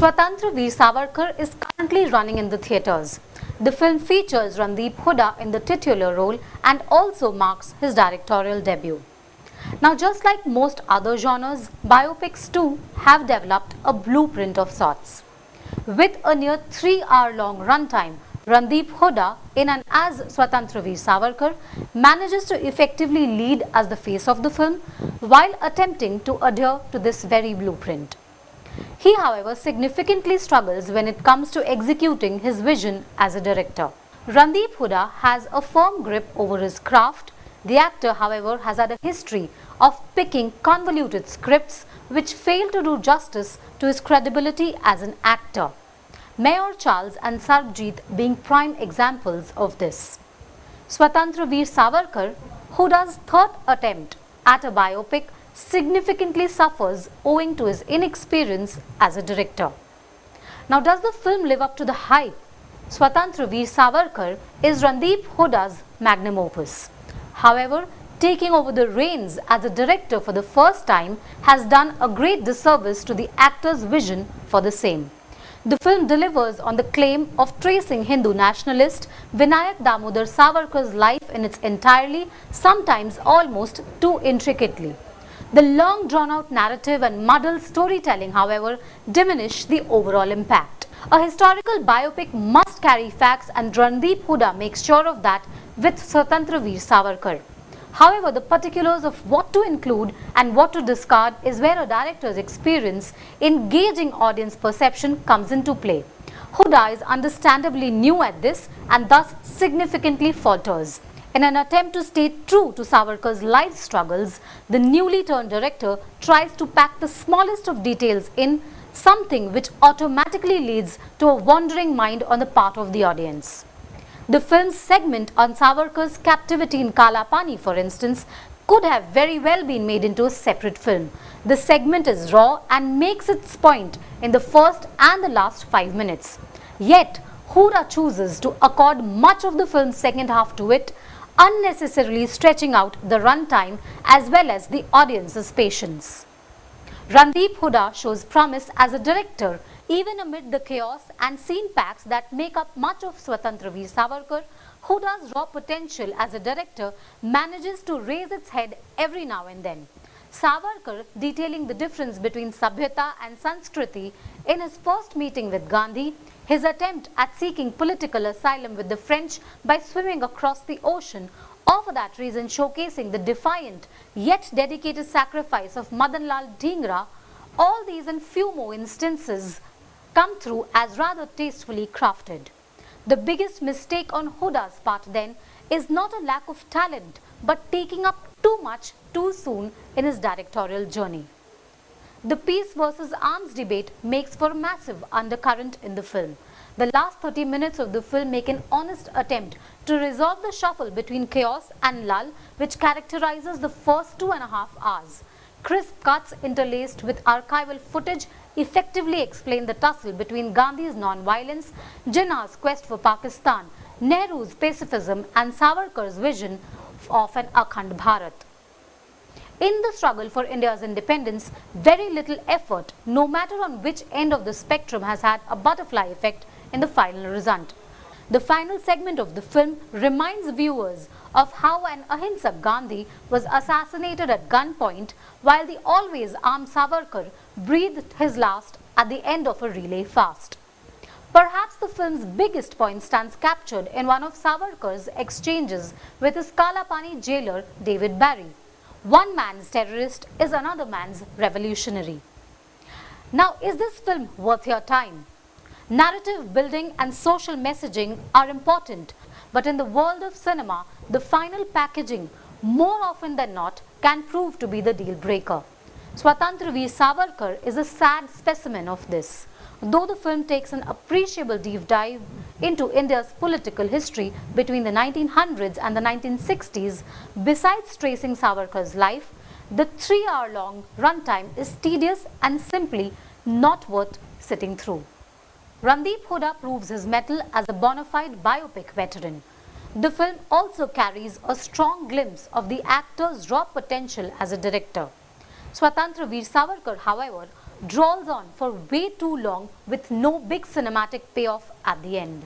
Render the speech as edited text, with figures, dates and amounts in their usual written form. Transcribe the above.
Swatantrya Veer Savarkar is currently running in the theatres. The film features Randeep Hooda in the titular role and also marks his directorial debut. Now, just like most other genres, biopics too have developed a blueprint of sorts. With a near 3-hour-long runtime, Randeep Hooda, in and as Swatantrya Veer Savarkar, manages to effectively lead as the face of the film while attempting to adhere to this very blueprint. He, however, significantly struggles when it comes to executing his vision as a director. Randeep Hooda has a firm grip over his craft. The actor, however, has had a history of picking convoluted scripts which fail to do justice to his credibility as an actor. Mayor Charles and Sarbjeet being prime examples of this. Swatantrya Veer Savarkar, Hooda's third attempt at a biopic, significantly suffers owing to his inexperience as a director. Now, does the film live up to the hype? Swatantrya Veer Savarkar is Randeep Hooda's magnum opus. However, taking over the reins as a director for the first time has done a great disservice to the actor's vision for the same. The film delivers on the claim of tracing Hindu nationalist Vinayak Damodar Savarkar's life in its entirety, sometimes almost too intricately. The long drawn-out narrative and muddled storytelling, however, diminish the overall impact. A historical biopic must carry facts, and Randeep Hooda makes sure of that with Swatantrya Veer Savarkar. However, the particulars of what to include and what to discard is where a director's experience in gauging audience perception comes into play. Hooda is understandably new at this and thus significantly falters. In an attempt to stay true to Savarkar's life struggles, the newly turned director tries to pack the smallest of details in, something which automatically leads to a wandering mind on the part of the audience. The film's segment on Savarkar's captivity in Kala Pani, for instance, could have very well been made into a separate film. The segment is raw and makes its point in the first and the last 5 minutes. Yet, Hooda chooses to accord much of the film's second half to it, unnecessarily stretching out the runtime as well as the audience's patience. Randeep Hooda shows promise as a director even amid the chaos and scene packs that make up much of Swatantrya Veer Savarkar. Hooda's raw potential as a director manages to raise its head every now and then. Savarkar, detailing the difference between Sabhyata and Sanskriti in his first meeting with Gandhi, his attempt at seeking political asylum with the French by swimming across the ocean, or for that reason showcasing the defiant yet dedicated sacrifice of Madan Lal Dhingra, all these and few more instances come through as rather tastefully crafted. The biggest mistake on Hooda's part then is not a lack of talent but taking up too much too soon in his directorial journey. The peace versus arms debate makes for a massive undercurrent in the film. The last 30 minutes of the film make an honest attempt to resolve the shuffle between chaos and lull which characterizes the first 2.5 hours. Crisp cuts interlaced with archival footage effectively explain the tussle between Gandhi's non-violence, Jinnah's quest for Pakistan, Nehru's pacifism and Savarkar's vision of an Akhand Bharat. In the struggle for India's independence, very little effort, no matter on which end of the spectrum, has had a butterfly effect in the final result. The final segment of the film reminds viewers of how an Ahimsak Gandhi was assassinated at gunpoint while the always armed Savarkar breathed his last at the end of a relay fast. Perhaps the film's biggest point stands captured in one of Savarkar's exchanges with his Kalapani jailer David Barry. One man's terrorist is another man's revolutionary. Now, is this film worth your time? Narrative building and social messaging are important, but in the world of cinema, the final packaging, more often than not, can prove to be the deal breaker. Swatantrya Veer Savarkar is a sad specimen of this. Though the film takes an appreciable deep dive into India's political history between the 1900s and the 1960s, besides tracing Savarkar's life, the 3-hour-long runtime is tedious and simply not worth sitting through. Randeep Hooda proves his mettle as a bona fide biopic veteran. The film also carries a strong glimpse of the actor's raw potential as a director. Swatantrya Veer Savarkar, however, draws on for way too long with no big cinematic payoff at the end.